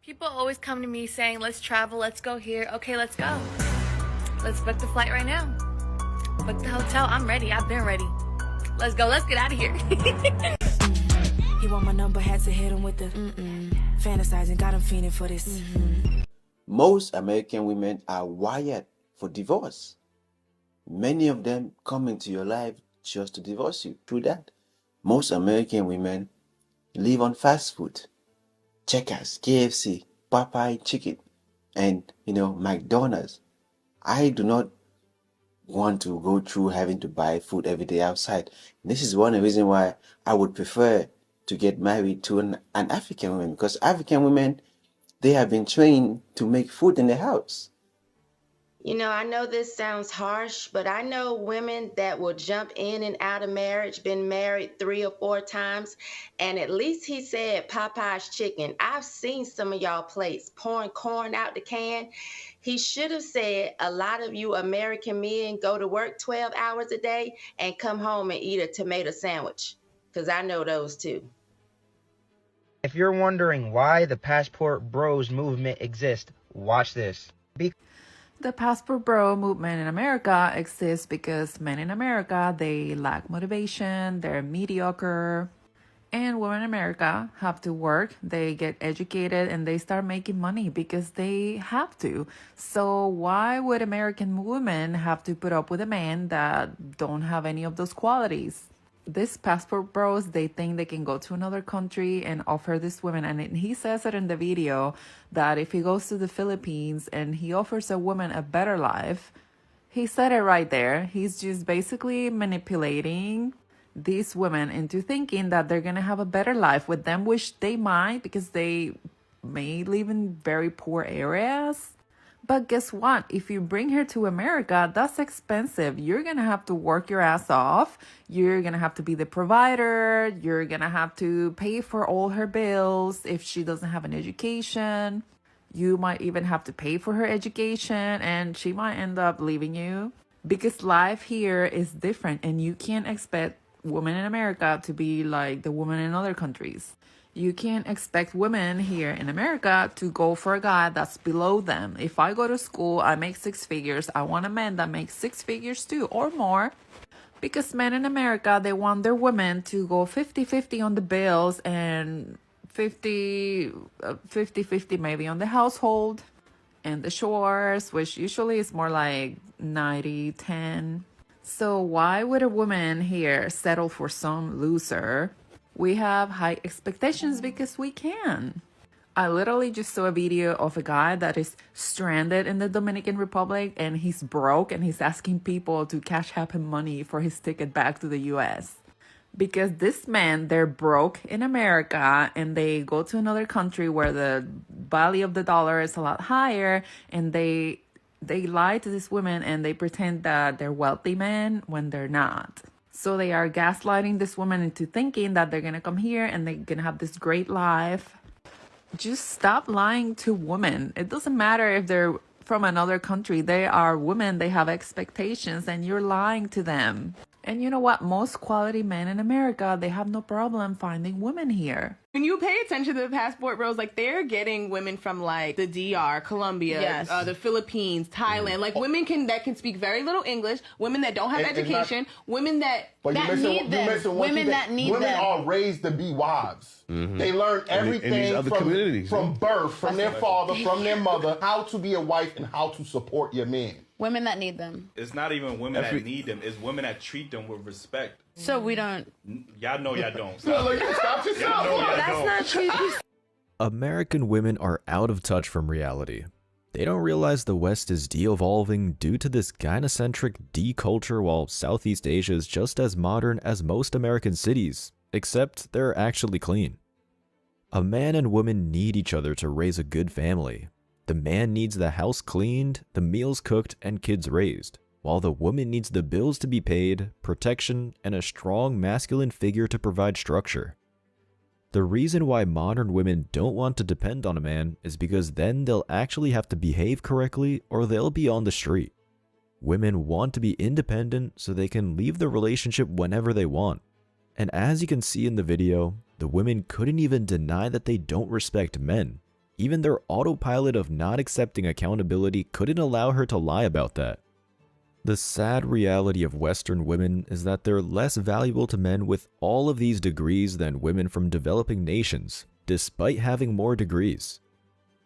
People always come to me saying, let's travel, let's go here. Okay, let's go. Let's book the flight right now. Book the hotel. I'm ready. I've been ready. Let's go. Let's get out of here. He want my number, had to hit him with the fantasizing, got him fiending for this. Most American women are wired for divorce. Many of them come into your life just to divorce you. True that. Most American women live on fast food. Checkers, KFC, Popeye chicken, and McDonald's. I do not want to go through having to buy food every day outside. This is one of the reasons why I would prefer to get married to an African woman, because African women, they have been trained to make food in the house. You know, I know this sounds harsh, but I know women that will jump in and out of marriage, been married 3 or 4 times, and at least he said Popeye's chicken. I've seen some of y'all plates pouring corn out the can. He should have said a lot of you American men go to work 12 hours a day and come home and eat a tomato sandwich, because I know those too. If you're wondering why the Passport Bros movement exists, watch this. The Passport Bro movement in America exists because men in America, they lack motivation, they're mediocre, and women in America have to work, they get educated, and they start making money because they have to. So why would American women have to put up with a man that don't have any of those qualities? This Passport Bros, they think they can go to another country and offer this woman, and he says it in the video that if he goes to the Philippines and he offers a woman a better life, he said it right there. He's just basically manipulating these women into thinking that they're gonna have a better life with them, which they might, because they may live in very poor areas. But guess what? If you bring her to America, that's expensive. You're going to have to work your ass off. You're going to have to be the provider. You're going to have to pay for all her bills if she doesn't have an education. You might even have to pay for her education, and she might end up leaving you. Because life here is different, and you can't expect women in America to be like the women in other countries. You can't expect women here in America to go for a guy that's below them. If I go to school, I make 6 figures. I want a man that makes 6 figures too, or more. Because men in America, they want their women to go 50-50 on the bills and 50-50 maybe on the household and the chores, which usually is more like 90-10. So why would a woman here settle for some loser? We have high expectations because we can. I literally just saw a video of a guy that is stranded in the Dominican Republic, and he's broke, and he's asking people to cash app him money for his ticket back to the US. Because this man, they're broke in America, and they go to another country where the value of the dollar is a lot higher, and they lie to these women and they pretend that they're wealthy men when they're not. So they are gaslighting this woman into thinking that they're going to come here and they're going to have this great life. Just stop lying to women. It doesn't matter if they're from another country. They are women. They have expectations, and you're lying to them. And you know what? Most quality men in America, they have no problem finding women here. When you pay attention to the Passport Bros, like, they're getting women from like the DR, Colombia, Yes. The Philippines, Thailand, like women that can speak very little English, women that don't have education, women that need them. Women that need women them. are raised to be wives. They learn everything in these other communities, from birth, from their father, from their mother, how to be a wife and how to support your man. Women that need them. It's not even women that need them. It's women that treat them with respect. So we don't. Y'all know y'all don't. Stop yourself. Y'all know y'all That's don't. not true. American women are out of touch from reality. They don't realize the West is de-evolving due to this gynocentric de-culture, while Southeast Asia is just as modern as most American cities, except they're actually clean. A man and woman need each other to raise a good family. The man needs the house cleaned, the meals cooked, and kids raised, while the woman needs the bills to be paid, protection, and a strong masculine figure to provide structure. The reason why modern women don't want to depend on a man is because then they'll actually have to behave correctly or they'll be on the street. Women want to be independent so they can leave the relationship whenever they want. And as you can see in the video, the women couldn't even deny that they don't respect men. Even their autopilot of not accepting accountability couldn't allow her to lie about that. The sad reality of Western women is that they're less valuable to men with all of these degrees than women from developing nations, despite having more degrees.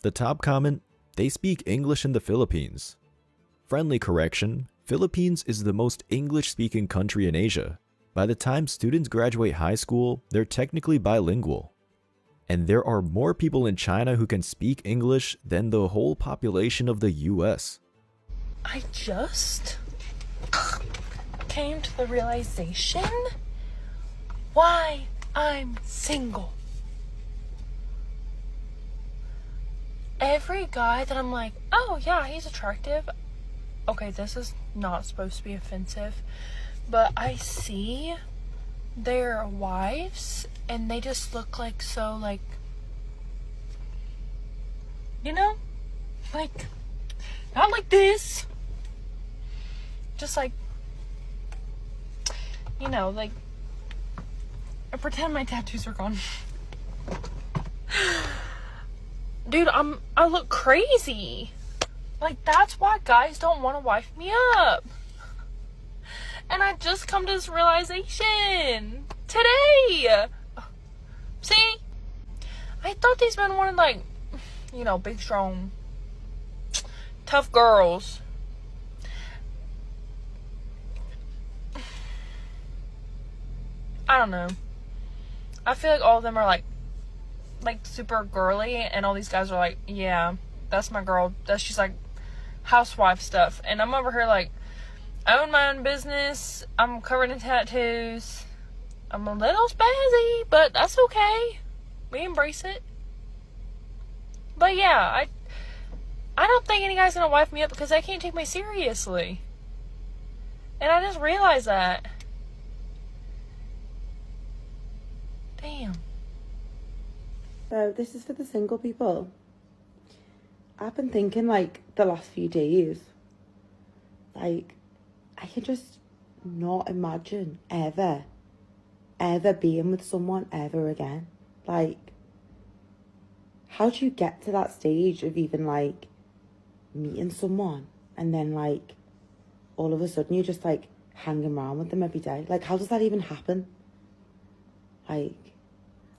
The top comment, they speak English in the Philippines. Friendly correction, Philippines is the most English-speaking country in Asia. By the time students graduate high school, they're technically bilingual. And there are more people in China who can speak English than the whole population of the US. I just came to the realization why I'm single. Every guy that I'm like, oh yeah, he's attractive. Okay, this is not supposed to be offensive, but I see their wives and they just look like so, like, you know, like, not like this, just like, you know, like, I pretend my tattoos are gone. Dude, I look crazy. Like, that's why guys don't want to wife me up. And I just come to this realization today. See? I thought these men wanted, like, you know, big, strong, tough girls. I don't know. I feel like all of them are, like super girly, and all these guys are like, yeah, that's my girl. She's like housewife stuff. And I'm over here like, I own my own business. I'm covered in tattoos. I'm a little spazzy, but that's okay. We embrace it. But yeah, I don't think any guy's gonna wife me up because they can't take me seriously. And I just realized that. Damn. So this is for the single people. I've been thinking, like, the last few days, like, I can just not imagine ever being with someone ever again. Like, how do you get to that stage of even, like, meeting someone and then, like, all of a sudden you're just, like, hanging around with them every day? Like, how does that even happen? Like,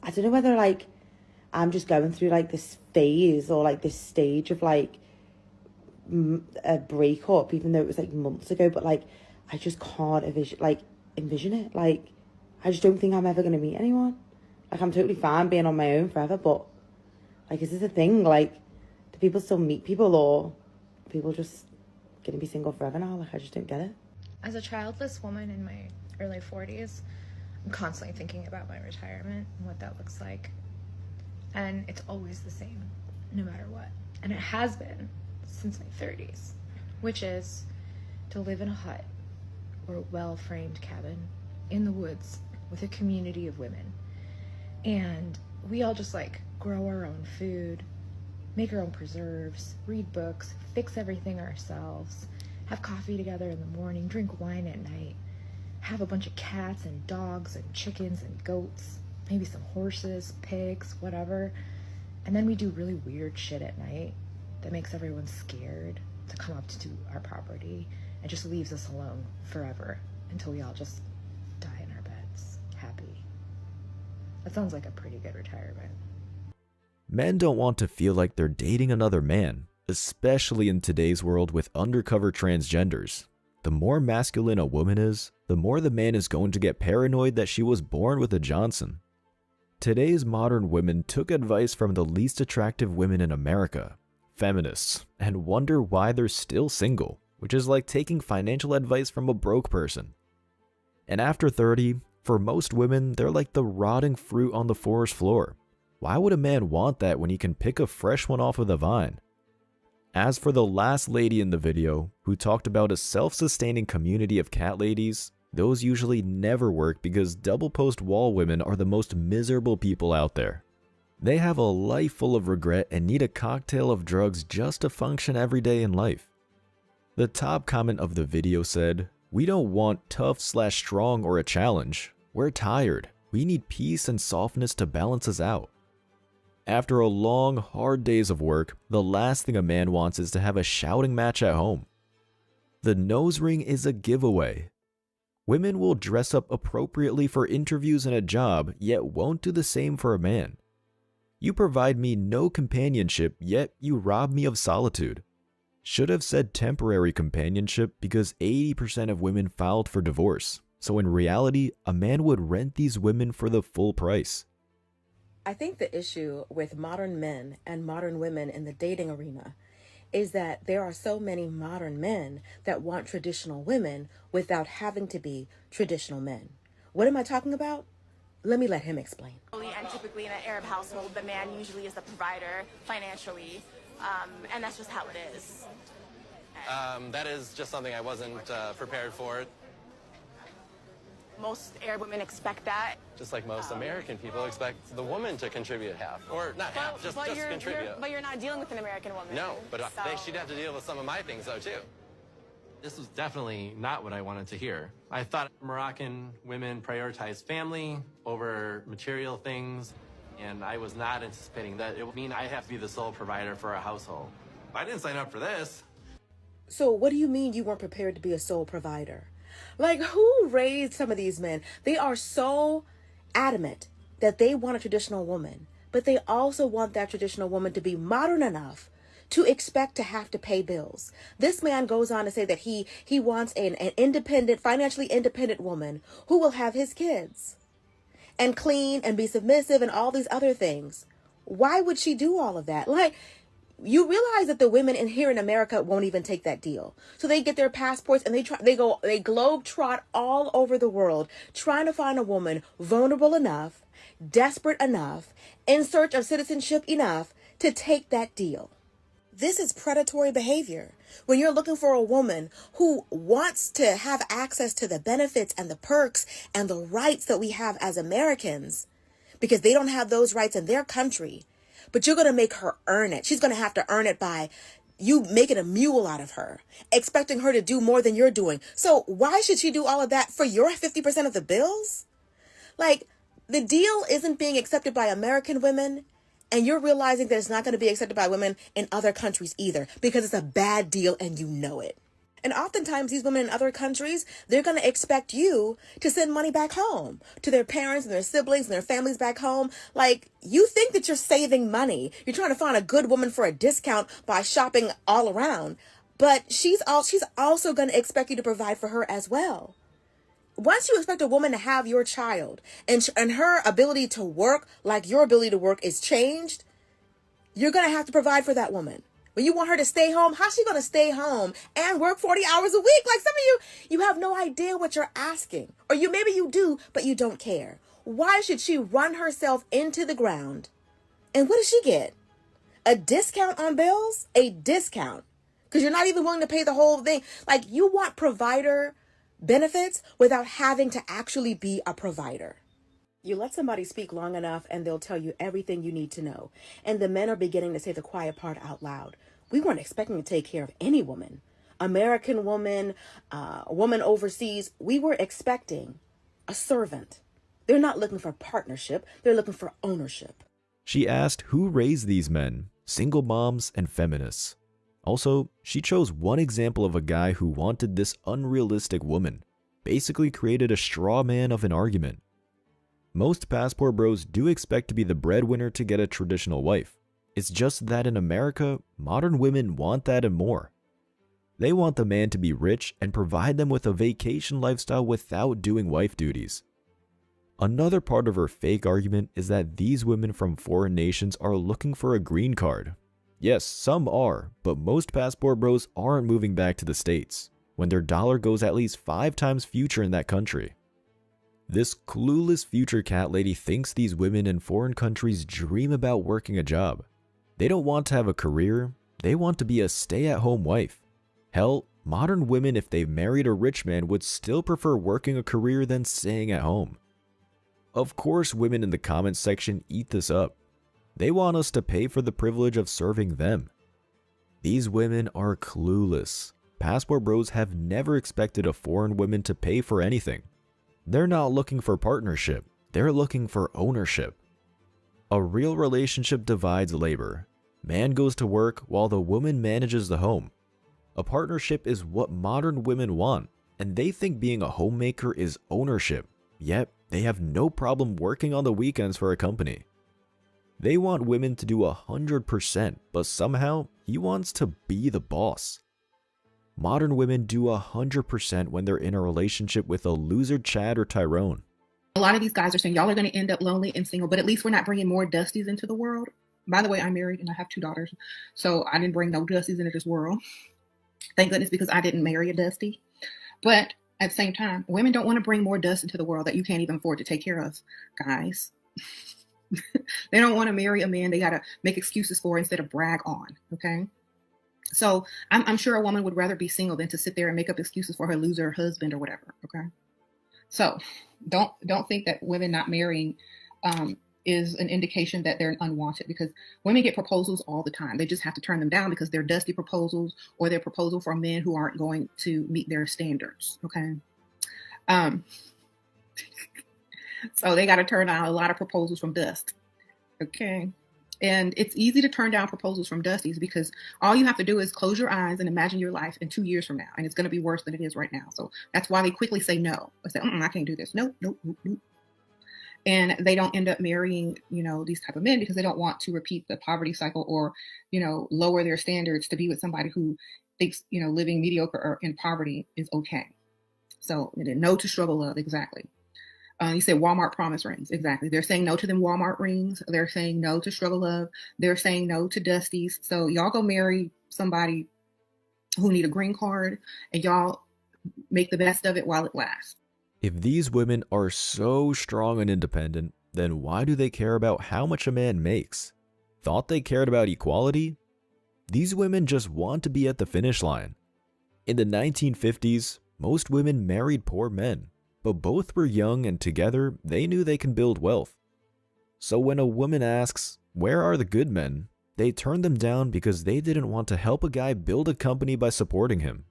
I don't know whether, like, I'm just going through, like, this phase or, like, this stage of, like, a breakup, even though it was, like, months ago, but, like, I just can't envision it. Like, I just don't think I'm ever going to meet anyone. Like, I'm totally fine being on my own forever, but, like, is this a thing? Like, do people still meet people, or are people just going to be single forever now? Like, I just don't get it. As a childless woman in my early 40s, I'm constantly thinking about my retirement and what that looks like. And it's always the same, no matter what. And it has been since my 30s, which is to live in a hut or a well-framed cabin in the woods with a community of women. And we all just, like, grow our own food, make our own preserves, read books, fix everything ourselves, have coffee together in the morning, drink wine at night, have a bunch of cats and dogs and chickens and goats, maybe some horses, pigs, whatever. And then we do really weird shit at night that makes everyone scared to come up to our property and just leaves us alone forever until we all just die in our beds, happy. That sounds like a pretty good retirement. Men don't want to feel like they're dating another man, especially in today's world with undercover transgenders. The more masculine a woman is, the more the man is going to get paranoid that she was born with a Johnson. Today's modern women took advice from the least attractive women in America, feminists, and wonder why they're still single, which is like taking financial advice from a broke person. And after 30, for most women, they're like the rotting fruit on the forest floor. Why would a man want that when he can pick a fresh one off of the vine? As for the last lady in the video, who talked about a self-sustaining community of cat ladies, those usually never work because double post wall women are the most miserable people out there. They have a life full of regret and need a cocktail of drugs just to function every day in life. The top comment of the video said, "We don't want tough/strong or a challenge. We're tired. We need peace and softness to balance us out." After a long, hard days of work, the last thing a man wants is to have a shouting match at home. The nose ring is a giveaway. Women will dress up appropriately for interviews and a job, yet won't do the same for a man. You provide me no companionship, yet you rob me of solitude. Should have said temporary companionship because 80% of women filed for divorce. So in reality, a man would rent these women for the full price. I think the issue with modern men and modern women in the dating arena is that there are so many modern men that want traditional women without having to be traditional men. What am I talking about? Let me let him explain. And typically in an Arab household, the man usually is the provider financially, and that's just how it is. That is just something I wasn't prepared for. Most Arab women expect that. Just like most American people expect the woman to contribute half. Or not half, just contribute. But you're not dealing with an American woman. No, but she'd have to deal with some of my things though too. This was definitely not what I wanted to hear. I thought Moroccan women prioritize family over material things, and I was not anticipating that it would mean I have to be the sole provider for a household. I didn't sign up for this. So what do you mean you weren't prepared to be a sole provider? Like, who raised some of these men? They are so adamant that they want a traditional woman, but they also want that traditional woman to be modern enough to expect to have to pay bills. This man goes on to say that he wants an independent, financially independent woman who will have his kids and clean and be submissive and all these other things. Why would she do all of that? Like, you realize that the women here in America won't even take that deal. So they get their passports and they globe trot all over the world trying to find a woman vulnerable enough, desperate enough, in search of citizenship enough to take that deal. This is predatory behavior. When you're looking for a woman who wants to have access to the benefits and the perks and the rights that we have as Americans, because they don't have those rights in their country, but you're going to make her earn it. She's going to have to earn it by you making a mule out of her, expecting her to do more than you're doing. So why should she do all of that for your 50% of the bills? Like, the deal isn't being accepted by American women, and you're realizing that it's not going to be accepted by women in other countries either, because it's a bad deal and you know it. And oftentimes these women in other countries, they're going to expect you to send money back home to their parents and their siblings and their families back home. Like, you think that you're saving money. You're trying to find a good woman for a discount by shopping all around. But she's also going to expect you to provide for her as well. Once you expect a woman to have your child and her ability to work like your ability to work is changed, you're going to have to provide for that woman. When you want her to stay home, how's she going to stay home and work 40 hours a week? Like, some of you have no idea what you're asking. Or maybe you do, but you don't care. Why should she run herself into the ground? And what does she get? A discount on bills? A discount. Because you're not even willing to pay the whole thing. Like, you want provider benefits without having to actually be a provider. You let somebody speak long enough and they'll tell you everything you need to know. And the men are beginning to say the quiet part out loud. We weren't expecting to take care of any woman. American woman, a woman overseas. We were expecting a servant. They're not looking for partnership. They're looking for ownership. She asked who raised these men, single moms and feminists. Also, she chose one example of a guy who wanted this unrealistic woman, basically created a straw man of an argument. Most passport bros do expect to be the breadwinner to get a traditional wife. It's just that in America, modern women want that and more. They want the man to be rich and provide them with a vacation lifestyle without doing wife duties. Another part of her fake argument is that these women from foreign nations are looking for a green card. Yes, some are, but most passport bros aren't moving back to the States, when their dollar goes at least 5 times future in that country. This clueless future cat lady thinks these women in foreign countries dream about working a job. They don't want to have a career, they want to be a stay-at-home wife. Hell, modern women, if they've married a rich man, would still prefer working a career than staying at home. Of course, women in the comments section eat this up. They want us to pay for the privilege of serving them. These women are clueless. Passport bros have never expected a foreign woman to pay for anything. They're not looking for partnership, they're looking for ownership. A real relationship divides labor. Man goes to work while the woman manages the home. A partnership is what modern women want, and they think being a homemaker is ownership, yet they have no problem working on the weekends for a company. They want women to do 100%, but somehow he wants to be the boss. Modern women do 100% when they're in a relationship with a loser Chad or Tyrone. A lot of these guys are saying y'all are going to end up lonely and single, but at least we're not bringing more Dusties into the world. By the way, I'm married and I have 2 daughters, so I didn't bring no Dusties into this world. Thank goodness, because I didn't marry a Dusty. But at the same time, women don't want to bring more dust into the world that you can't even afford to take care of, guys. They don't want to marry a man they got to make excuses for instead of brag on, okay? So I'm sure a woman would rather be single than to sit there and make up excuses for her loser husband or whatever, okay? So don't think that women not marrying is an indication that they're unwanted, because women get proposals all the time. They just have to turn them down because they're dusty proposals or they're proposal from men who aren't going to meet their standards, okay? So they got to turn down a lot of proposals from dust, okay? And it's easy to turn down proposals from Dusties because all you have to do is close your eyes and imagine your life in 2 years from now, and it's going to be worse than it is right now. So that's why they quickly say no. They say, I can't do this. Nope. And they don't end up marrying, these type of men because they don't want to repeat the poverty cycle or, lower their standards to be with somebody who thinks, living mediocre or in poverty is okay. So no to struggle love, exactly. You said Walmart promise rings. Exactly. They're saying no to them Walmart rings. They're saying no to struggle love. They're saying no to Dusties. So y'all go marry somebody who need a green card and y'all make the best of it while it lasts. If these women are so strong and independent, then why do they care about how much a man makes? Thought they cared about equality? These women just want to be at the finish line. In the 1950s, most women married poor men. But both were young and together they knew they can build wealth. So when a woman asks, "Where are the good men?" they turn them down because they didn't want to help a guy build a company by supporting him.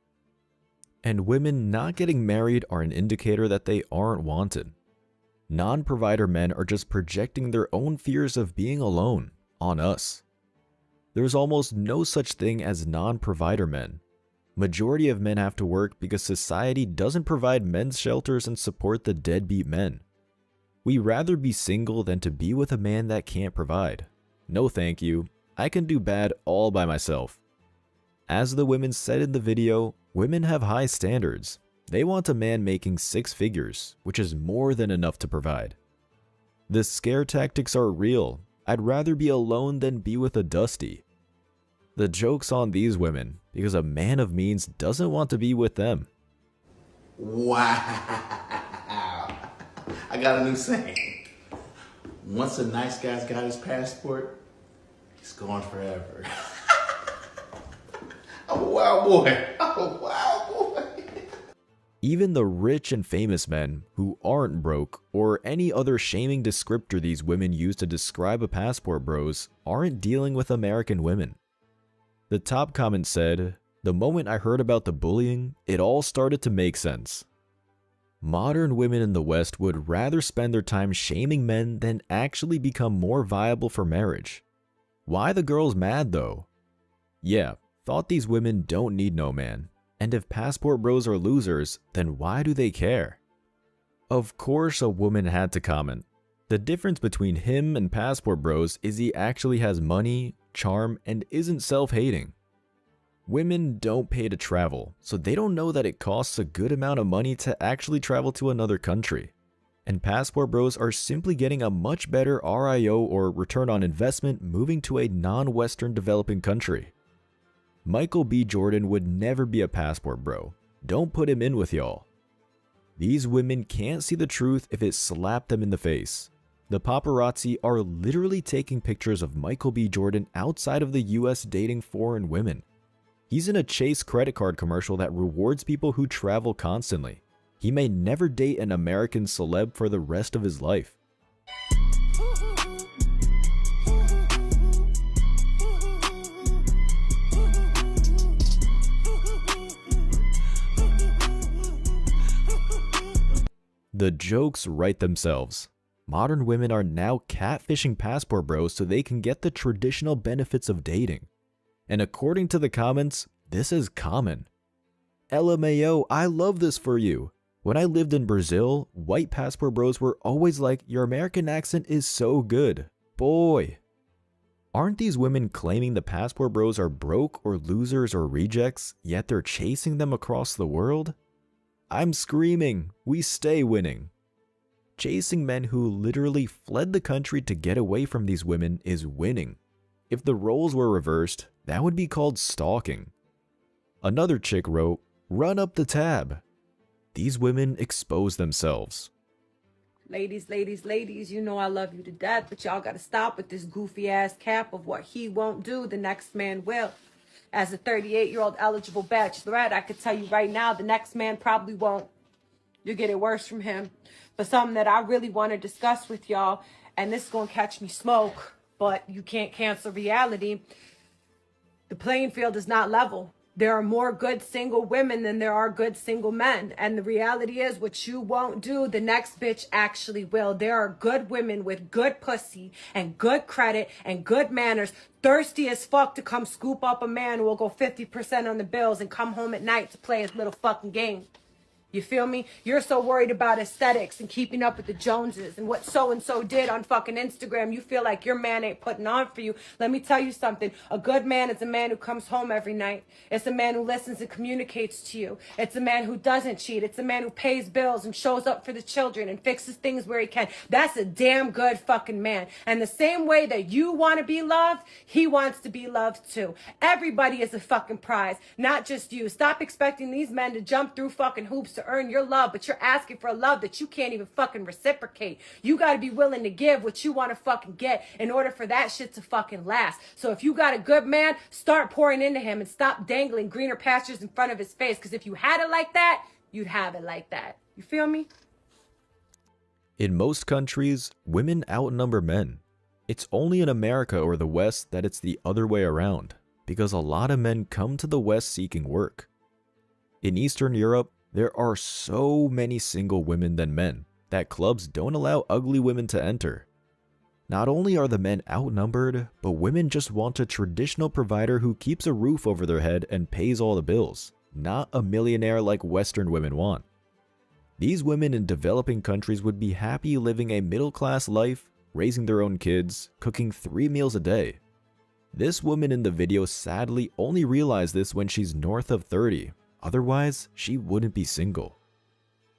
And women not getting married are an indicator that they aren't wanted. Non-provider men are just projecting their own fears of being alone on us. There's almost no such thing as non-provider men. Majority of men have to work because society doesn't provide men's shelters and support the deadbeat men. We rather be single than to be with a man that can't provide. No thank you, I can do bad all by myself. As the women said in the video, women have high standards. They want a man making 6 figures, which is more than enough to provide. The scare tactics are real. I'd rather be alone than be with a Dusty. The joke's on these women, because a man of means doesn't want to be with them. Wow. I got a new saying. Once a nice guy's got his passport, he's gone forever. I'm a wild boy. Even the rich and famous men who aren't broke, or any other shaming descriptor these women use to describe a passport bros, aren't dealing with American women. The top comment said, "The moment I heard about the bullying, it all started to make sense." Modern women in the West would rather spend their time shaming men than actually become more viable for marriage. Why the girls mad though? Yeah, thought these women don't need no man. And if passport bros are losers, then why do they care? Of course a woman had to comment. The difference between him and passport bros is he actually has money, charm, and isn't self-hating. Women don't pay to travel, so they don't know that it costs a good amount of money to actually travel to another country. And passport bros are simply getting a much better RIO or return on investment moving to a non-Western developing country. Michael B. Jordan would never be a passport bro. Don't put him in with y'all. These women can't see the truth if it slapped them in the face. The paparazzi are literally taking pictures of Michael B. Jordan outside of the US dating foreign women. He's in a Chase credit card commercial that rewards people who travel constantly. He may never date an American celeb for the rest of his life. The jokes write themselves. modern women are now catfishing passport bros so they can get the traditional benefits of dating. And according to the comments, this is common. LMAO, I love this for you. When I lived in Brazil, white passport bros were always like, your American accent is so good. Boy. Aren't these women claiming the passport bros are broke or losers or rejects, yet they're chasing them across the world? I'm screaming, we stay winning. Chasing men who literally fled the country to get away from these women is winning. If the roles were reversed, that would be called stalking. Another chick wrote, run up the tab. These women expose themselves. Ladies, ladies, ladies, you know I love you to death, but y'all gotta stop with this goofy ass cap of what he won't do, the next man will. As a 38-year-old eligible bachelorette, I could tell you right now, the next man probably won't. You'll get it worse from him. But something that I really want to discuss with y'all, and this is gonna catch me smoke, but you can't cancel reality. The playing field is not level. There are more good single women than there are good single men. And the reality is, what you won't do, the next bitch actually will. There are good women with good pussy and good credit and good manners, thirsty as fuck to come scoop up a man who will go 50% on the bills and come home at night to play his little fucking game. You feel me? You're so worried about aesthetics and keeping up with the Joneses and what so-and-so did on fucking Instagram. You feel like your man ain't putting on for you. Let me tell you something. A good man is a man who comes home every night. It's a man who listens and communicates to you. It's a man who doesn't cheat. It's a man who pays bills and shows up for the children and fixes things where he can. That's a damn good fucking man. And the same way that you want to be loved, he wants to be loved too. Everybody is a fucking prize, not just you. Stop expecting these men to jump through fucking hoops to earn your love, but you're asking for a love that you can't even fucking reciprocate. You got to be willing to give what you want to fucking get in order for that shit to fucking last. So if you got a good man, start pouring into him and stop dangling greener pastures in front of his face, because if you had it like that, you'd have it like that. You feel me? In most countries, women outnumber men. It's only in America or the West that it's the other way around, because a lot of men come to the West seeking work. In Eastern Europe, there are so many single women than men that clubs don't allow ugly women to enter. Not only are the men outnumbered, but women just want a traditional provider who keeps a roof over their head and pays all the bills, not a millionaire like Western women want. These women in developing countries would be happy living a middle-class life, raising their own kids, cooking 3 meals a day. This woman in the video sadly only realized this when she's north of 30. Otherwise, she wouldn't be single.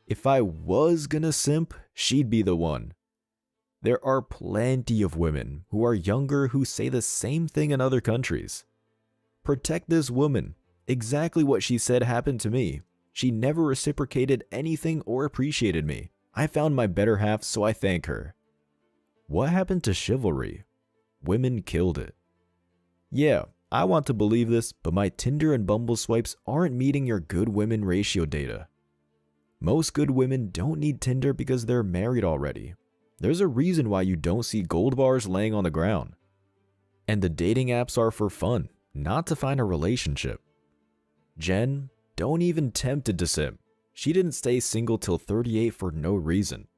If I was gonna simp, she'd be the one. There are plenty of women who are younger who say the same thing in other countries. Protect this woman. Exactly what she said happened to me. She never reciprocated anything or appreciated me. I found my better half, so I thank her. What happened to chivalry? Women killed it. Yeah, I want to believe this, but my Tinder and Bumble swipes aren't meeting your good women ratio data. Most good women don't need Tinder because they're married already. There's a reason why you don't see gold bars laying on the ground. And the dating apps are for fun, not to find a relationship. Jen, don't even tempt to simp. She didn't stay single till 38 for no reason.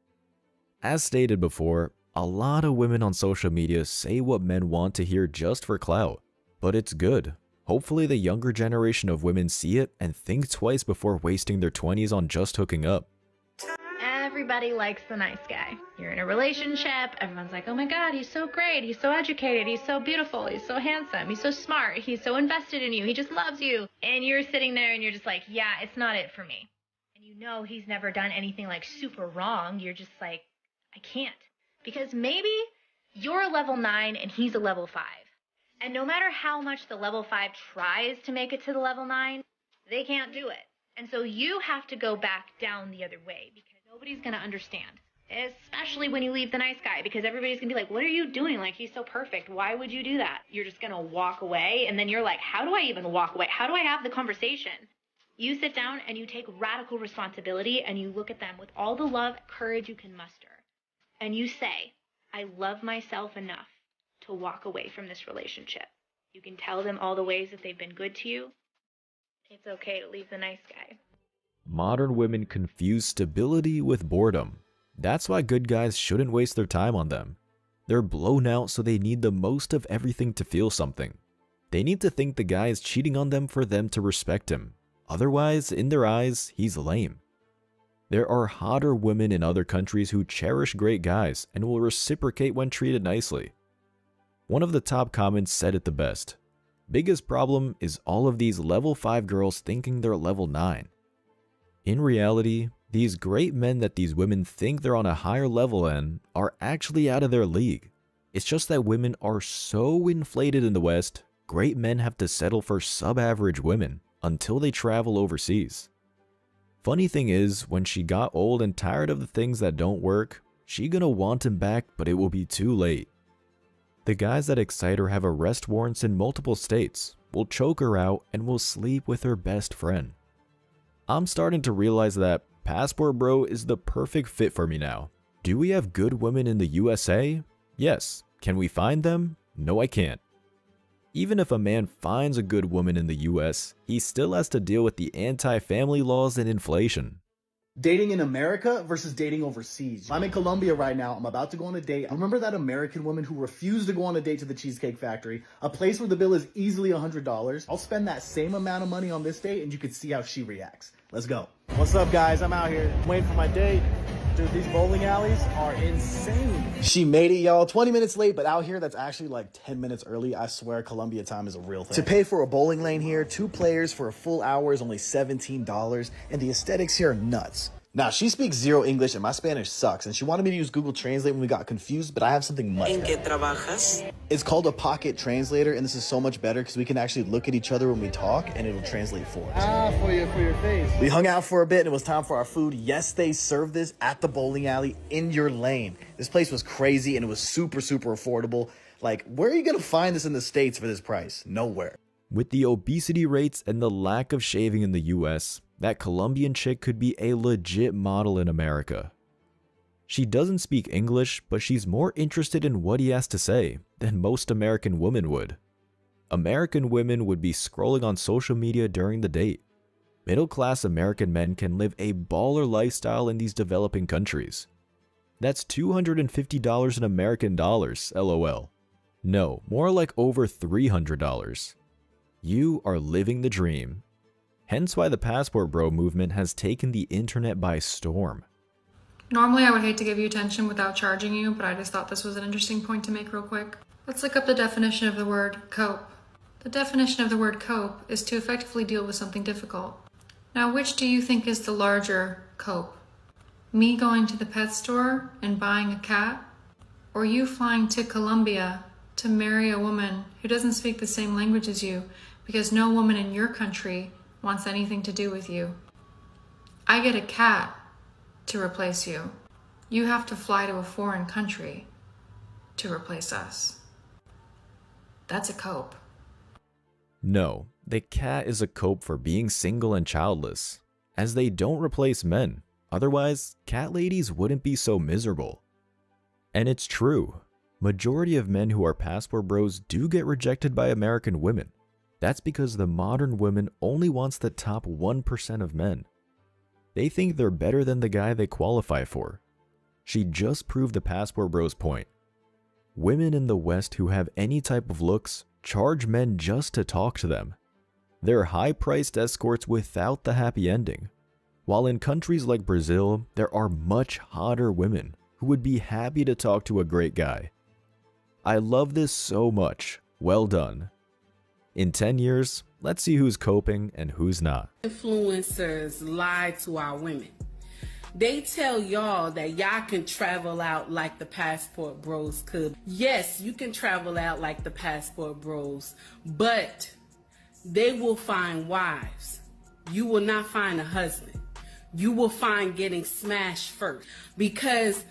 As stated before, a lot of women on social media say what men want to hear just for clout. But it's good. Hopefully the younger generation of women see it and think twice before wasting their 20s on just hooking up. Everybody likes the nice guy. You're in a relationship, everyone's like, oh my god, he's so great, he's so educated, he's so beautiful, he's so handsome, he's so smart, he's so invested in you, he just loves you. And you're sitting there and you're just like, yeah, it's not it for me. And you know he's never done anything like super wrong. You're just like, I can't. Because maybe you're a level 9 and he's a level 5. And no matter how much the level 5 tries to make it to the level 9, they can't do it. And so you have to go back down the other way because nobody's going to understand, especially when you leave the nice guy, because everybody's going to be like, what are you doing? Like, he's so perfect. Why would you do that? You're just going to walk away. And then you're like, how do I even walk away? How do I have the conversation? You sit down and you take radical responsibility and you look at them with all the love, courage you can muster. And you say, I love myself enough to walk away from this relationship. You can tell them all the ways that they've been good to you. It's okay to leave the nice guy. Modern women confuse stability with boredom. That's why good guys shouldn't waste their time on them. They're blown out, so they need the most of everything to feel something. They need to think the guy is cheating on them for them to respect him. Otherwise, in their eyes, he's lame. There are hotter women in other countries who cherish great guys and will reciprocate when treated nicely. One of the top comments said it the best. Biggest problem is all of these level 5 girls thinking they're level 9. In reality, these great men that these women think they're on a higher level in are actually out of their league. It's just that women are so inflated in the West, great men have to settle for sub-average women until they travel overseas. Funny thing is, when she got old and tired of the things that don't work, she gonna want him back, but it will be too late. The guys that excite her have arrest warrants in multiple states, will choke her out, and will sleep with her best friend. I'm starting to realize that Passport Bro is the perfect fit for me now. Do we have good women in the USA? Yes. Can we find them? No, I can't. Even if a man finds a good woman in the US, he still has to deal with the anti-family laws and inflation. Dating in America versus dating overseas. I'm in Colombia right now. I'm about to go on a date. Remember that American woman who refused to go on a date to the Cheesecake Factory? A place where the bill is easily $100. I'll spend that same amount of money on this date and you can see how she reacts. Let's go. What's up, guys? I'm out here waiting for my date. Dude, these bowling alleys are insane. She made it, y'all. 20 minutes late, but out here, that's actually like 10 minutes early. I swear, Colombia time is a real thing. To pay for a bowling lane here, 2 players for a full hour is only $17, and the aesthetics here are nuts. Now, she speaks zero English, and my Spanish sucks, and she wanted me to use Google Translate when we got confused, but I have something much better. ¿En qué trabajas? It's called a pocket translator, and this is so much better because we can actually look at each other when we talk, and it'll translate for us. For your face. We hung out for a bit, and it was time for our food. Yes, they served this at the bowling alley in your lane. This place was crazy, and it was super, super affordable. Like, where are you going to find this in the States for this price? Nowhere. With the obesity rates and the lack of shaving in the US, that Colombian chick could be a legit model in America. She doesn't speak English, but she's more interested in what he has to say than most American women would. American women would be scrolling on social media during the date. Middle-class American men can live a baller lifestyle in these developing countries. That's $250 in American dollars, LOL. No, more like over $300. You are living the dream. Hence why the Passport Bro movement has taken the internet by storm. Normally I would hate to give you attention without charging you, but I just thought this was an interesting point to make real quick. Let's look up the definition of the word cope. The definition of the word cope is to effectively deal with something difficult. Now, which do you think is the larger cope? Me going to the pet store and buying a cat? Or you flying to Colombia to marry a woman who doesn't speak the same language as you because no woman in your country wants anything to do with you? I get a cat to replace you. You have to fly to a foreign country to replace us. That's a cope. No, the cat is a cope for being single and childless, as they don't replace men. Otherwise, cat ladies wouldn't be so miserable. And it's true. Majority of men who are Passport Bros do get rejected by American women. That's because the modern woman only wants the top 1% of men. They think they're better than the guy they qualify for. She just proved the Passport Bros point. Women in the West who have any type of looks charge men just to talk to them. They're high-priced escorts without the happy ending. While in countries like Brazil, there are much hotter women who would be happy to talk to a great guy. I love this so much. Well done. In 10 years, let's see who's coping and who's not. Influencers lie to our women. They tell y'all that y'all can travel out like the Passport Bros could. Yes, you can travel out like the Passport Bros, but they will find wives. You will not find a husband. You will find getting smashed first, because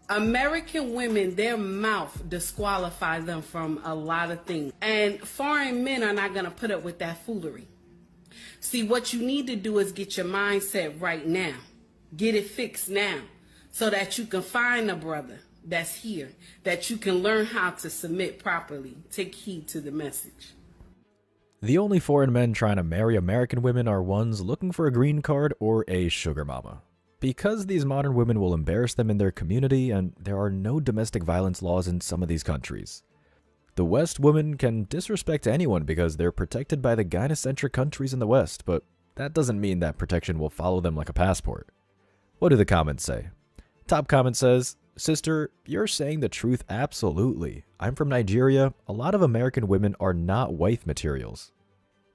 American women, their mouth disqualifies them from a lot of things. And foreign men are not going to put up with that foolery. See, what you need to do is get your mindset right now. Get it fixed now so that you can find a brother that's here, that you can learn how to submit properly. Take heed to the message. The only foreign men trying to marry American women are ones looking for a green card or a sugar mama. Because these modern women will embarrass them in their community, and there are no domestic violence laws in some of these countries. The West women can disrespect anyone because they're protected by the gynocentric countries in the West, but that doesn't mean that protection will follow them like a passport. What do the comments say? Top comment says, "Sister, you're saying the truth absolutely. I'm from Nigeria. A lot of American women are not wife materials.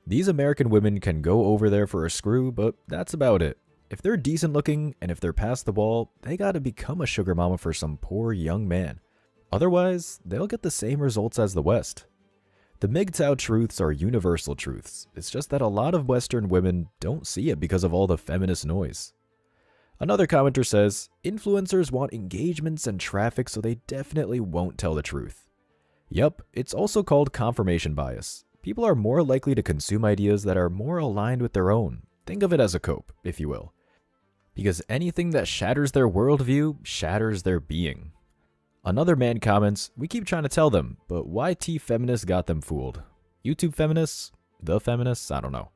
These American women can go over there for a screw, but that's about it. If they're decent looking and if they're past the wall, they gotta become a sugar mama for some poor young man. Otherwise, they'll get the same results as the West." The MGTOW truths are universal truths. It's just that a lot of Western women don't see it because of all the feminist noise. Another commenter says, "Influencers want engagements and traffic, so they definitely won't tell the truth." Yup, it's also called confirmation bias. People are more likely to consume ideas that are more aligned with their own. Think of it as a cope, if you will. Because anything that shatters their worldview shatters their being. Another man comments, "We keep trying to tell them, but YT feminists got them fooled." YouTube feminists? The feminists? I don't know.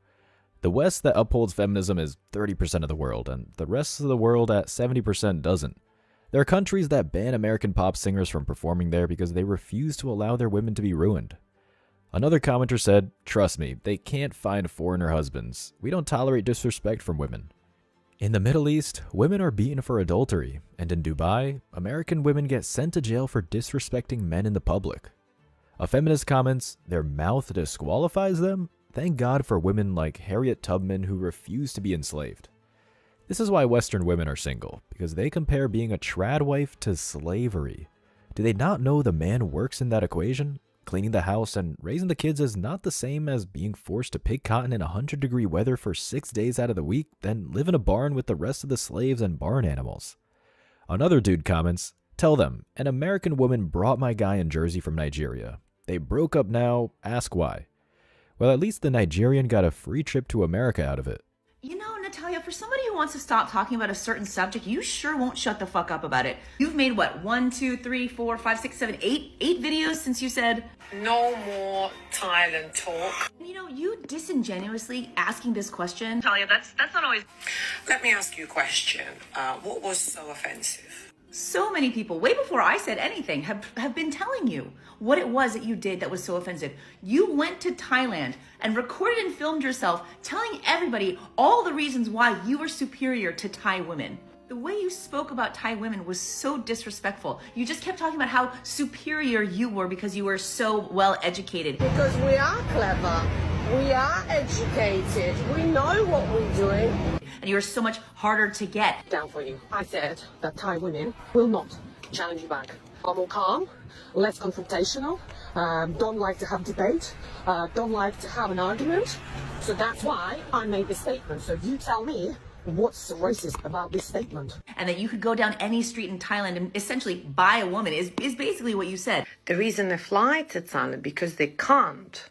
The West that upholds feminism is 30% of the world, and the rest of the world at 70% doesn't. There are countries that ban American pop singers from performing there because they refuse to allow their women to be ruined. Another commenter said, "Trust me, they can't find foreigner husbands. We don't tolerate disrespect from women." In the Middle East, women are beaten for adultery, and in Dubai, American women get sent to jail for disrespecting men in the public. A feminist comments, "Their mouth disqualifies them? Thank God for women like Harriet Tubman who refuse to be enslaved." This is why Western women are single, because they compare being a trad wife to slavery. Do they not know the man works in that equation? Cleaning the house and raising the kids is not the same as being forced to pick cotton in 100-degree weather for 6 days out of the week, then live in a barn with the rest of the slaves and barn animals. Another dude comments, "Tell them, an American woman brought my guy in Jersey from Nigeria. They broke up now, ask why." Well, at least the Nigerian got a free trip to America out of it. You know, Natalia, for somebody who wants to stop talking about a certain subject, you sure won't shut the fuck up about it. You've made what, 1, 2, 3, 4, 5, 6, 7, 8 videos since you said no more Thailand talk. You know, you disingenuously asking this question, Natalia, that's not always. Let me ask you a question. What was so offensive? So many people, way before I said anything, have been telling you what it was that you did that was so offensive. You went to Thailand and recorded and filmed yourself telling everybody all the reasons why you were superior to Thai women. The way you spoke about Thai women was so disrespectful. You just kept talking about how superior you were because you were so well educated. Because we are clever, we are educated, we know what we're doing. And you were so much harder to get. Down for you. I said that Thai women will not challenge you back. Are more calm, less confrontational, don't like to have debate, don't like to have an argument. So that's why I made this statement. So you tell me what's racist about this statement. And that you could go down any street in Thailand and essentially buy a woman is basically what you said. The reason they fly to Thailand because they can't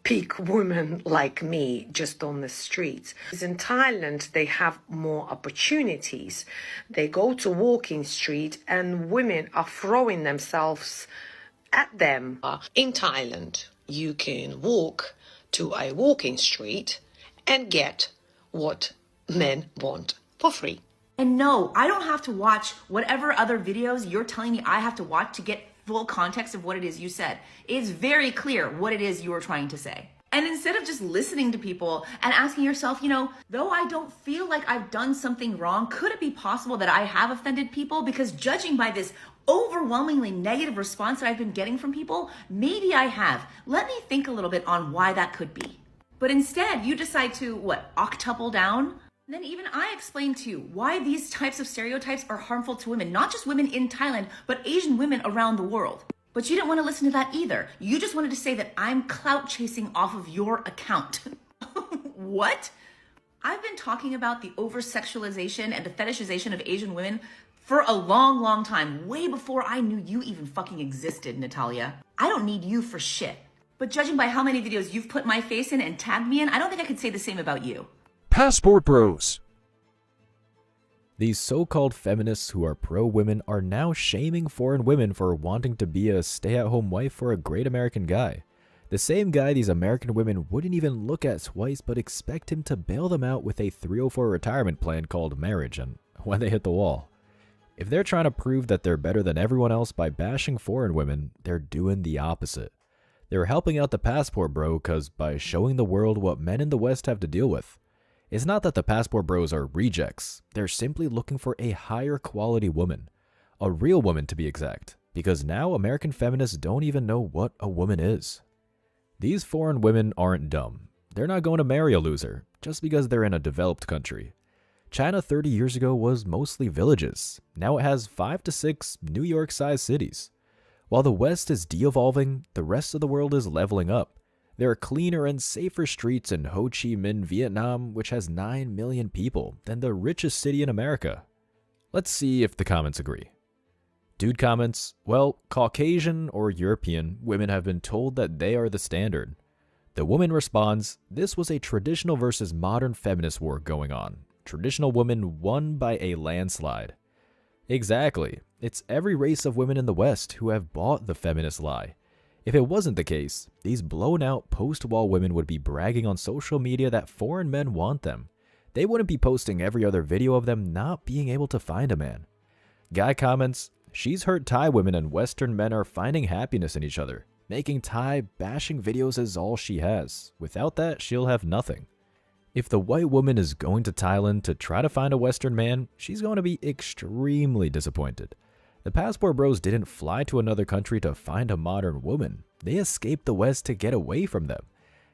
pick women like me just on the streets. In Thailand, they have more opportunities. They go to walking street and women are throwing themselves at them. In Thailand, you can walk to a walking street and get what men want for free. And no, I don't have to watch whatever other videos you're telling me I have to watch to get full context of what it is you said. It's very clear what it is you were trying to say. And instead of just listening to people and asking yourself, you know, though I don't feel like I've done something wrong, could it be possible that I have offended people? Because judging by this overwhelmingly negative response that I've been getting from people, maybe I have. Let me think a little bit on why that could be. But instead, you decide to, octuple down? Then even I explained to you why these types of stereotypes are harmful to women, not just women in Thailand, but Asian women around the world. But you didn't want to listen to that either. You just wanted to say that I'm clout chasing off of your account. What? I've been talking about the over-sexualization and the fetishization of Asian women for a long, long time, way before I knew you even fucking existed, Natalia. I don't need you for shit. But judging by how many videos you've put my face in and tagged me in, I don't think I could say the same about you. Passport Bros. These so-called feminists who are pro-women are now shaming foreign women for wanting to be a stay-at-home wife for a great American guy. The same guy these American women wouldn't even look at twice but expect him to bail them out with a 304 retirement plan called marriage, and when they hit the wall. If they're trying to prove that they're better than everyone else by bashing foreign women, they're doing the opposite. They're helping out the passport bro because by showing the world what men in the West have to deal with. It's not that the passport bros are rejects, they're simply looking for a higher quality woman. A real woman to be exact, because now American feminists don't even know what a woman is. These foreign women aren't dumb. They're not going to marry a loser just because they're in a developed country. China 30 years ago was mostly villages. Now it has 5 to 6 New York-sized cities. While the West is de-evolving, the rest of the world is leveling up. There are cleaner and safer streets in Ho Chi Minh, Vietnam, which has 9 million people, than the richest city in America. Let's see if the comments agree. Dude comments, well, Caucasian or European women have been told that they are the standard. The woman responds, this was a traditional versus modern feminist war going on. Traditional women won by a landslide. Exactly. It's every race of women in the West who have bought the feminist lie. If it wasn't the case, these blown-out post-wall women would be bragging on social media that foreign men want them. They wouldn't be posting every other video of them not being able to find a man. Guy comments, she's heard Thai women and Western men are finding happiness in each other. Making Thai bashing videos is all she has. Without that, she'll have nothing. If the white woman is going to Thailand to try to find a Western man, she's going to be extremely disappointed. The passport bros didn't fly to another country to find a modern woman. They escaped the West to get away from them.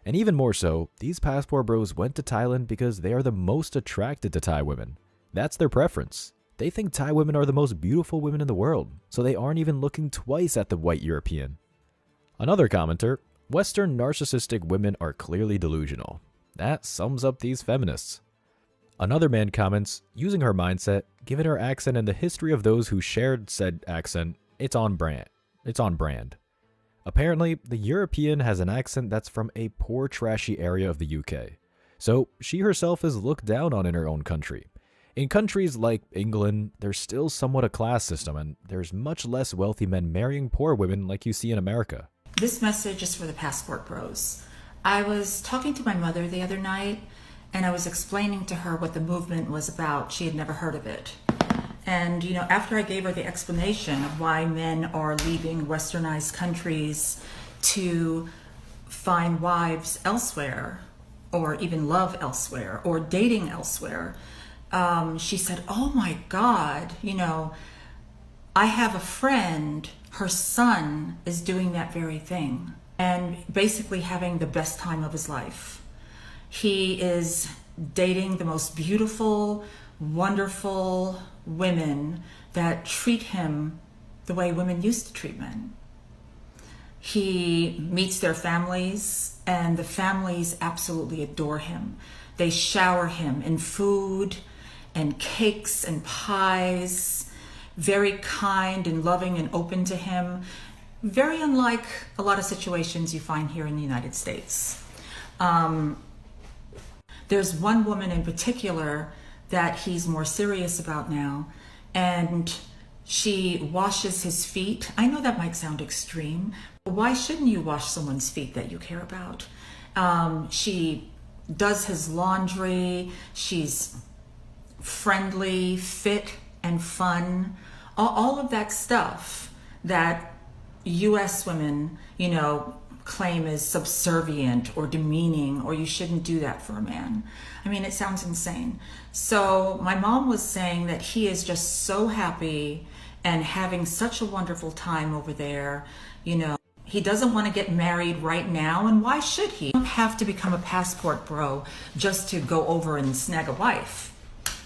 And even more so, these passport bros went to Thailand because they are the most attracted to Thai women. That's their preference. They think Thai women are the most beautiful women in the world, so they aren't even looking twice at the white European. Another commenter, Western narcissistic women are clearly delusional. That sums up these feminists. Another man comments, using her mindset, given her accent and the history of those who shared said accent, it's on brand. Apparently, the European has an accent that's from a poor, trashy area of the UK. So she herself is looked down on in her own country. In countries like England, there's still somewhat a class system, and there's much less wealthy men marrying poor women like you see in America. This message is for the passport bros. I was talking to my mother the other night, and I was explaining to her what the movement was about. She had never heard of it. And, you know, after I gave her the explanation of why men are leaving westernized countries to find wives elsewhere, or even love elsewhere, or dating elsewhere, she said, oh my God, you know, I have a friend, her son is doing that very thing and basically having the best time of his life. He is dating the most beautiful, wonderful women that treat him the way women used to treat men. He meets their families, and the families absolutely adore him. They shower him in food and cakes and pies, very kind and loving and open to him. Very unlike a lot of situations you find here in the United States. There's one woman in particular that he's more serious about now, and she washes his feet. I know that might sound extreme, but why shouldn't you wash someone's feet that you care about? She does his laundry. She's friendly, fit, and fun. All of that stuff that US women, you know, claim is subservient or demeaning, or you shouldn't do that for a man. I mean, it sounds insane. So my mom was saying that he is just so happy and having such a wonderful time over there. You know, he doesn't want to get married right now, and why should he? You don't have to become a passport bro just to go over and snag a wife.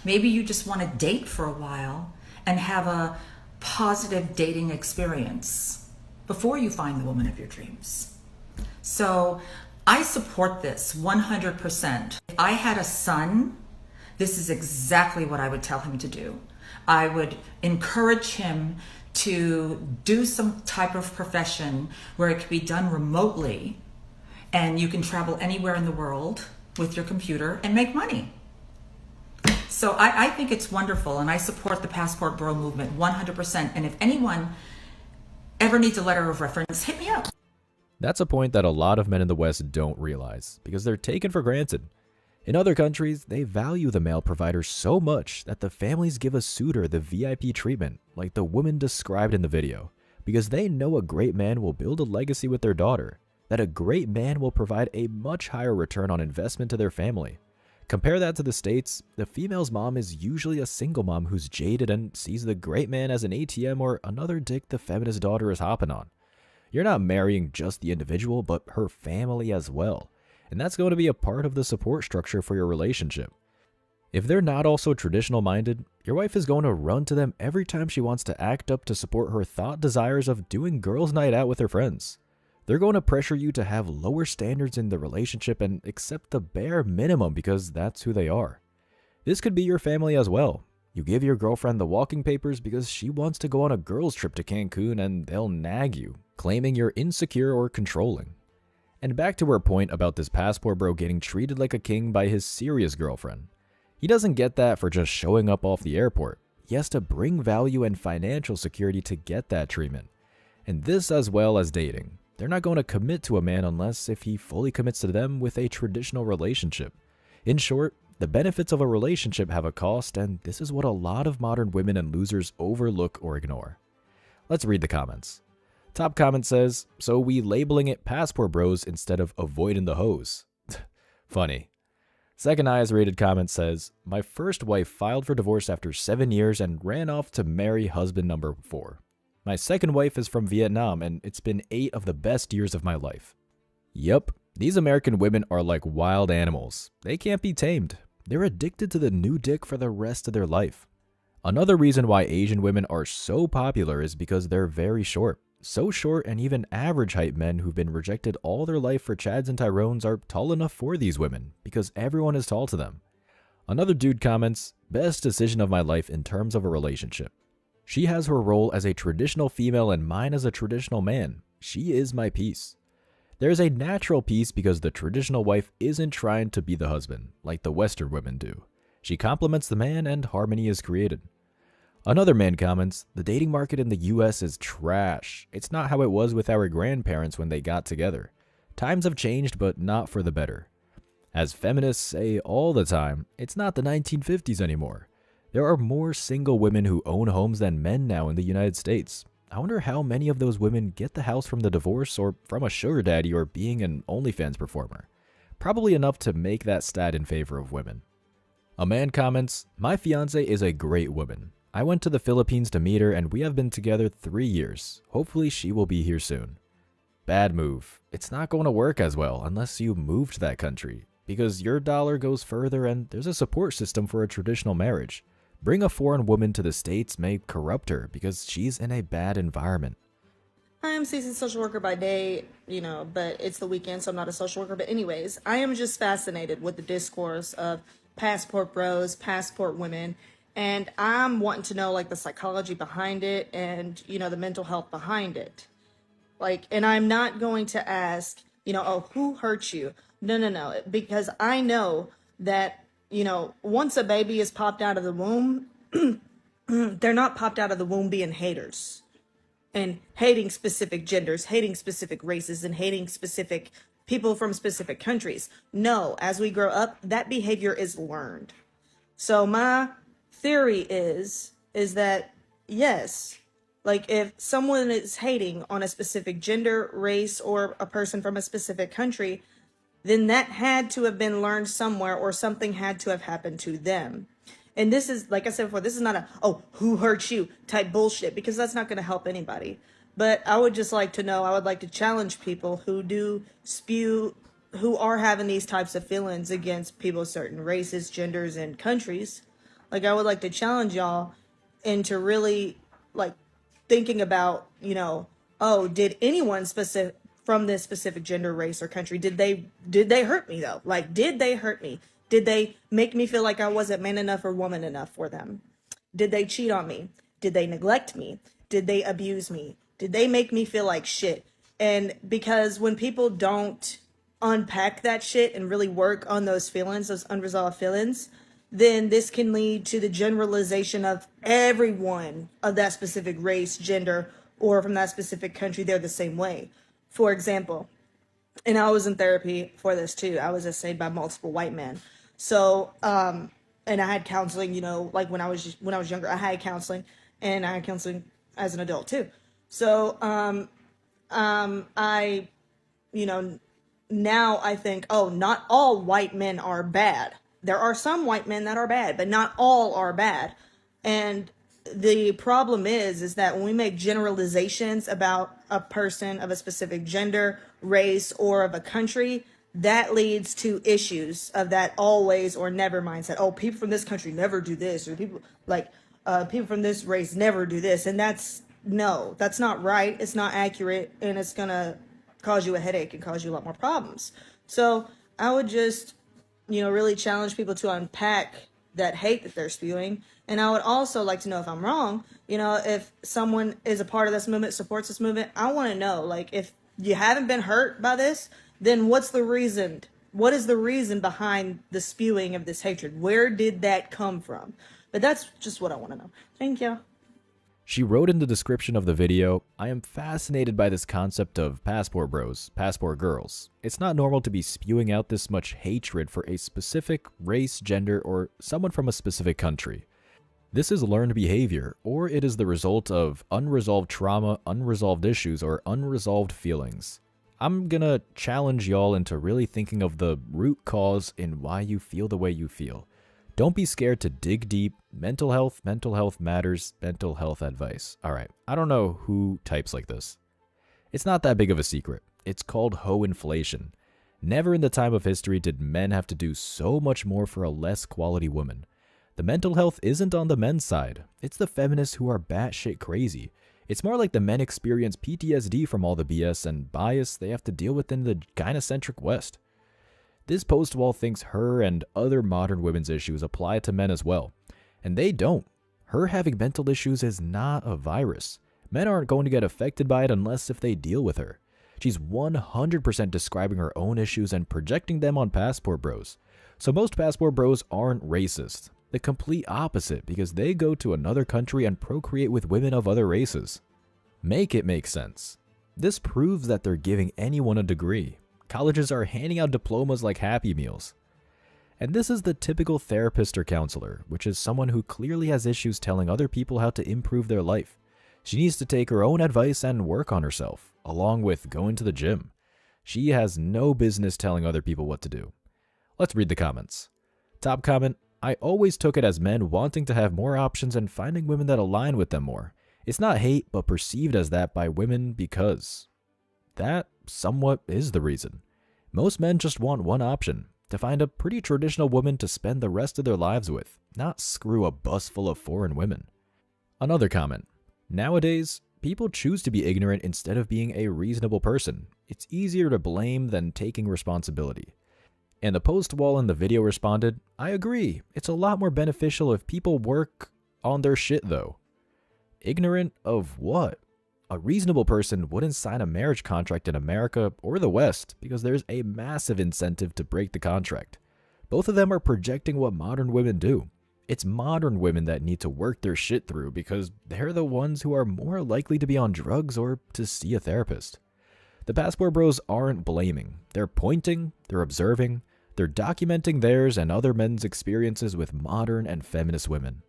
Maybe you just want to date for a while and have a positive dating experience before you find the woman of your dreams. So I support this 100%. If I had a son, this is exactly what I would tell him to do. I would encourage him to do some type of profession where it can be done remotely and you can travel anywhere in the world with your computer and make money. So I think it's wonderful, and I support the Passport Bro movement 100%. And if anyone ever needs a letter of reference, hit me up. That's a point that a lot of men in the West don't realize, because they're taken for granted. In other countries, they value the male provider so much that the families give a suitor the VIP treatment, like the woman described in the video, because they know a great man will build a legacy with their daughter, that a great man will provide a much higher return on investment to their family. Compare that to the States, the female's mom is usually a single mom who's jaded and sees the great man as an ATM or another dick the feminist daughter is hopping on. You're not marrying just the individual, but her family as well. And that's going to be a part of the support structure for your relationship. If they're not also traditional minded, your wife is going to run to them every time she wants to act up to support her thought desires of doing girls' night out with her friends. They're going to pressure you to have lower standards in the relationship and accept the bare minimum because that's who they are. This could be your family as well. You give your girlfriend the walking papers because she wants to go on a girls' trip to Cancun and they'll nag you, claiming you're insecure or controlling. And back to our point about this passport bro getting treated like a king by his serious girlfriend. He doesn't get that for just showing up off the airport. He has to bring value and financial security to get that treatment. And this as well as dating. They're not going to commit to a man unless if he fully commits to them with a traditional relationship. In short, the benefits of a relationship have a cost, and this is what a lot of modern women and losers overlook or ignore. Let's read the comments. Top comment says, so we labeling it passport bros instead of avoiding the hoes. Funny. Second highest rated comment says, my first wife filed for divorce after 7 years and ran off to marry husband number 4. My second wife is from Vietnam and it's been 8 of the best years of my life. Yup, these American women are like wild animals. They can't be tamed. They're addicted to the new dick for the rest of their life. Another reason why Asian women are so popular is because they're very short. So short, and even average height men who've been rejected all their life for Chads and Tyrones are tall enough for these women, because everyone is tall to them. Another dude comments, best decision of my life in terms of a relationship. She has her role as a traditional female and mine as a traditional man. She is my piece. There's a natural piece because the traditional wife isn't trying to be the husband, like the Western women do. She complements the man and harmony is created. Another man comments, the dating market in the US is trash. It's not how it was with our grandparents when they got together. Times have changed, but not for the better. As feminists say all the time, it's not the 1950s anymore. There are more single women who own homes than men now in the United States. I wonder how many of those women get the house from the divorce or from a sugar daddy or being an OnlyFans performer. Probably enough to make that stat in favor of women. A man comments, my fiance is a great woman. I went to the Philippines to meet her and we have been together 3 years. Hopefully she will be here soon. Bad move. It's not going to work as well unless you move to that country, because your dollar goes further and there's a support system for a traditional marriage. Bring a foreign woman to the States may corrupt her because she's in a bad environment. I am seasoned social worker by day, but it's the weekend, so I'm not a social worker. But anyways, I am just fascinated with the discourse of passport bros, passport women, and I'm wanting to know, the psychology behind it and, the mental health behind it. And I'm not going to ask, who hurt you? No, because I know that, once a baby is popped out of the womb, they're not popped out of the womb being haters and hating specific genders, hating specific races, and hating specific people from specific countries. No, as we grow up, that behavior is learned. So my theory is that, yes, if someone is hating on a specific gender, race, or a person from a specific country, then that had to have been learned somewhere or something had to have happened to them. And this is, like I said before, this is not a, who hurt you type bullshit, because that's not going to help anybody. But I would just like to know, I would like to challenge people who do spew, who are having these types of feelings against people of certain races, genders, and countries. I would like to challenge y'all into really, thinking about, did anyone specific from this specific gender, race, or country, did they hurt me though? Did they hurt me? Did they make me feel like I wasn't man enough or woman enough for them? Did they cheat on me? Did they neglect me? Did they abuse me? Did they make me feel like shit? And because when people don't unpack that shit and really work on those feelings, those unresolved feelings, then this can lead to the generalization of everyone of that specific race, gender, or from that specific country, they're the same way. For example, and I was in therapy for this too. I was essayed by multiple white men. So, and I had counseling, you know, like when I was younger, I had counseling, and I had counseling as an adult too. So, I, you know, now I think, oh, not all white men are bad. There are some white men that are bad, but not all are bad. And the problem is that when we make generalizations about a person of a specific gender, race, or of a country, that leads to issues of that always or never mindset. Oh, people from this country never do this, or people from this race never do this. And that's not right. It's not accurate, and it's gonna cause you a headache and cause you a lot more problems. So I would just, really challenge people to unpack that hate that they're spewing. And I would also like to know if I'm wrong. If someone is a part of this movement, supports this movement, I want to know, like, if you haven't been hurt by this, then what's the reason? What is the reason behind the spewing of this hatred? Where did that come from? But that's just what I want to know. Thank you. She wrote in the description of the video, "I am fascinated by this concept of passport bros, passport girls. It's not normal to be spewing out this much hatred for a specific race, gender, or someone from a specific country. This is learned behavior, or it is the result of unresolved trauma, unresolved issues, or unresolved feelings. I'm gonna challenge y'all into really thinking of the root cause in why you feel the way you feel. Don't be scared to dig deep. Mental health matters, mental health advice." Alright, I don't know who types like this. It's not that big of a secret. It's called hoe inflation. Never in the time of history did men have to do so much more for a less quality woman. The mental health isn't on the men's side. It's the feminists who are batshit crazy. It's more like the men experience PTSD from all the BS and bias they have to deal with in the gynocentric West. This post wall thinks her and other modern women's issues apply to men as well. And they don't. Her having mental issues is not a virus. Men aren't going to get affected by it unless if they deal with her. She's 100% describing her own issues and projecting them on passport bros. So most passport bros aren't racist. The complete opposite, because they go to another country and procreate with women of other races. Make it make sense. This proves that they're giving anyone a degree. Colleges are handing out diplomas like Happy Meals. And this is the typical therapist or counselor, which is someone who clearly has issues telling other people how to improve their life. She needs to take her own advice and work on herself, along with going to the gym. She has no business telling other people what to do. Let's read the comments. Top comment, "I always took it as men wanting to have more options and finding women that align with them more. It's not hate, but perceived as that by women because..." That somewhat is the reason. Most men just want one option, to find a pretty traditional woman to spend the rest of their lives with, not screw a bus full of foreign women. Another comment, "Nowadays, people choose to be ignorant instead of being a reasonable person. It's easier to blame than taking responsibility." And the post wall in the video responded, "I agree. It's a lot more beneficial if people work on their shit though." Ignorant of what? A reasonable person wouldn't sign a marriage contract in America or the West because there's a massive incentive to break the contract. Both of them are projecting what modern women do. It's modern women that need to work their shit through because they're the ones who are more likely to be on drugs or to see a therapist. The passport bros aren't blaming. They're pointing, they're observing, they're documenting theirs and other men's experiences with modern and feminist women.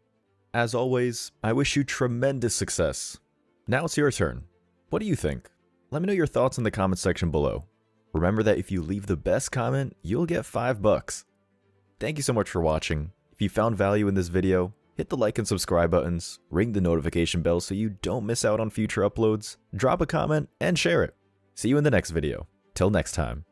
As always, I wish you tremendous success. Now it's your turn. What do you think? Let me know your thoughts in the comment section below. Remember that if you leave the best comment, you'll get $5. Thank you so much for watching. If you found value in this video, hit the like and subscribe buttons, ring the notification bell so you don't miss out on future uploads, drop a comment, and share it. See you in the next video. Till next time.